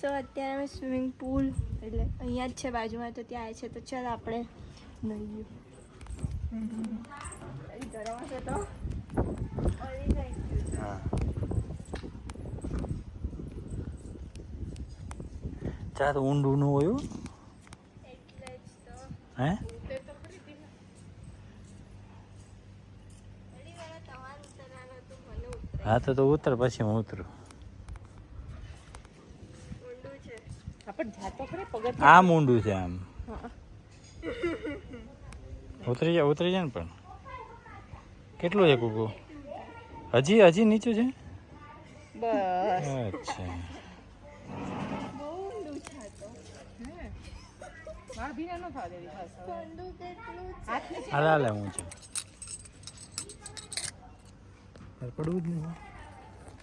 સો અત્યારે અમે swimming pool એટલે અહીંયા જ છે બાજુમાં, તો ત્યાં આવે છે, તો ચાલ આપણે નહીં ગરમ હશે તો હા ચા તો ઊંડું નું હોય એટલે જ તો હે હા તો ઉતર પછી હું ઉતરું. આમ ઊંડું છે આમ. ઉતરી જાય ને પણ કેટલું છે કુકુ? હજી નીચું છે. અચ્છા હાલે હું છે પડવું જ નહીં.